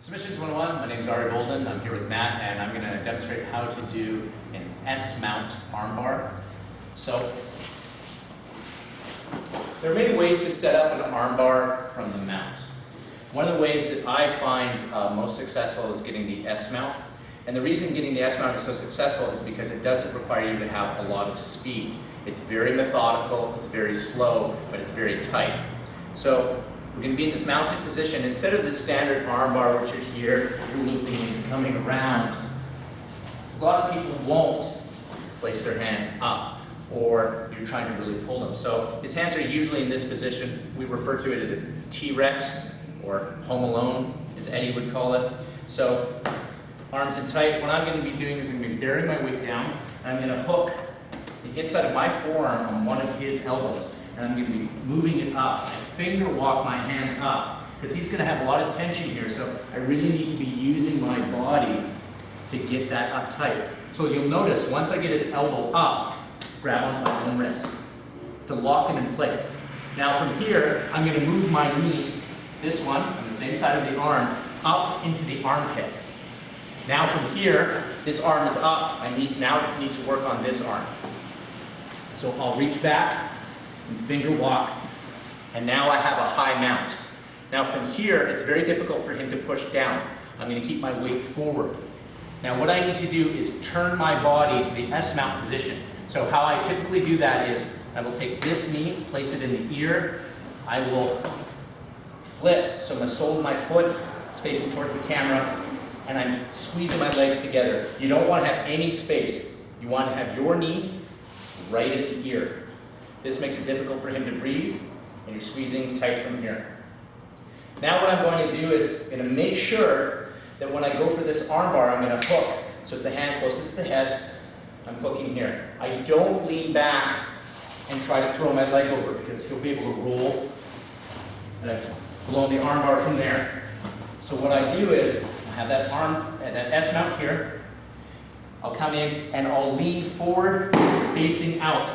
Submissions 101, my name is Ari Golden. I'm here with Matt and I'm going to demonstrate how to do an S-mount armbar. So, there are many ways to set up an armbar from the mount. One of the ways that I find most successful is getting the S-mount. And the reason getting the S-mount is so successful is because it doesn't require you to have a lot of speed. It's very methodical, it's very slow, but it's very tight. So, we're going to be in this mounted position. Instead of the standard armbar, which you're here, you're looping and coming around. Because a lot of people won't place their hands up, or you're trying to really pull them. So his hands are usually in this position. We refer to it as a T-Rex, or Home Alone, as Eddie would call it. So arms in tight. What I'm going to be doing is I'm going to be bearing my weight down, and I'm going to hook the inside of my forearm on one of his elbows. And I'm going to be moving it up. I finger walk my hand up because he's going to have a lot of tension here. So I really need to be using my body to get that up tight. So you'll notice once I get his elbow up, grab onto my own wrist. It's to lock him in place. Now from here, I'm going to move my knee, this one on the same side of the arm, up into the armpit. Now from here, this arm is up. I now need to work on this arm. So I'll reach back and finger walk, and now I have a high mount. Now from here, it's very difficult for him to push down. I'm going to keep my weight forward. Now what I need to do is turn my body to the S-mount position. So how I typically do that is, I will take this knee, place it in the ear, I will flip, so the sole of my foot is facing towards the camera, and I'm squeezing my legs together. You don't want to have any space. You want to have your knee right at the ear. This makes it difficult for him to breathe, and you're squeezing tight from here. Now what I'm going to do is I'm going to make sure that when I go for this armbar, I'm going to hook. So it's the hand closest to the head. I'm hooking here. I don't lean back and try to throw my leg over because he'll be able to roll. And I've blown the armbar from there. So what I do is I have that that S mount here. I'll come in and I'll lean forward, facing out,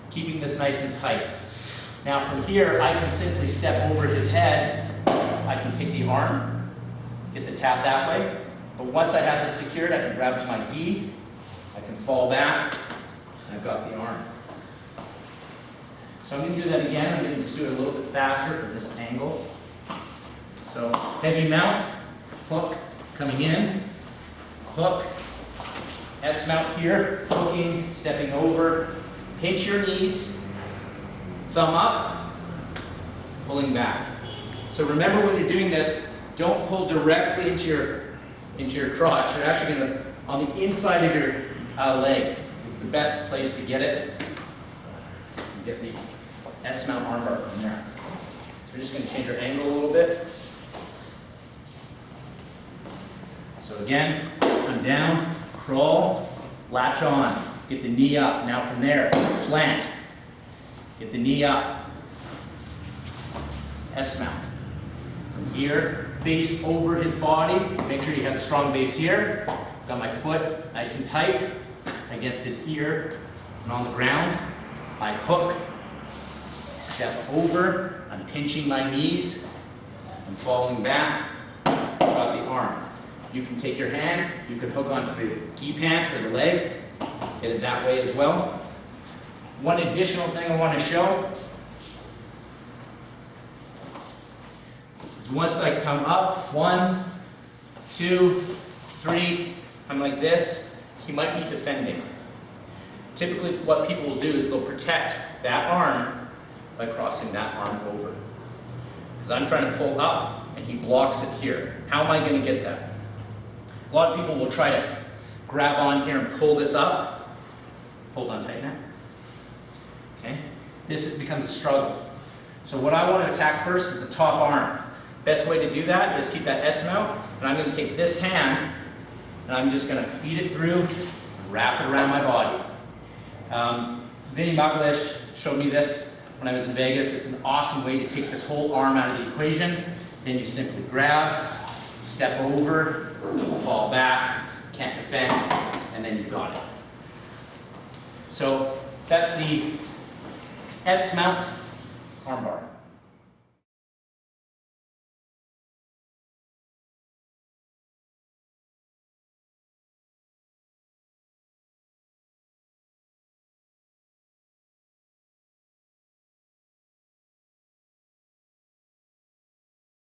keeping this nice and tight. Now from here, I can simply step over his head. I can take the arm, get the tap that way. But once I have this secured, I can grab to my gi, I can fall back, and I've got the arm. So I'm going to do that again. I'm going to just do it a little bit faster from this angle. So heavy mount, hook, coming in, hook, S mount here, hooking, stepping over, pinch your knees, thumb up, pulling back. So remember when you're doing this, don't pull directly into your crotch. You're actually going to, on the inside of your leg is the best place to get it. You get the S-mount armbar from there. So we're just going to change our angle a little bit. So again, I'm down, crawl, latch on, get the knee up. Now from there, plant, get the knee up, S-mount. From here, base over his body. Make sure you have a strong base here. Got my foot nice and tight against his ear and on the ground. I hook, step over, I'm pinching my knees, I'm falling back, got the arm. You can take your hand, you can hook onto the gi pant or the leg, get it that way as well. One additional thing I want to show is once I come up, 1, 2, 3, I'm like this, he might be defending. Typically what people will do is they'll protect that arm by crossing that arm over. Because I'm trying to pull up and he blocks it here. How am I going to get that? A lot of people will try to grab on here and pull this up. Hold on tight now. Okay? This becomes a struggle. So what I want to attack first is the top arm. Best way to do that is keep that S mount, and I'm going to take this hand and I'm just going to feed it through and wrap it around my body. Vinny Magalish showed me this when I was in Vegas. It's an awesome way to take this whole arm out of the equation. Then you simply grab, step over, fall back, can't defend, and then you've got it. So that's the S-mount armbar.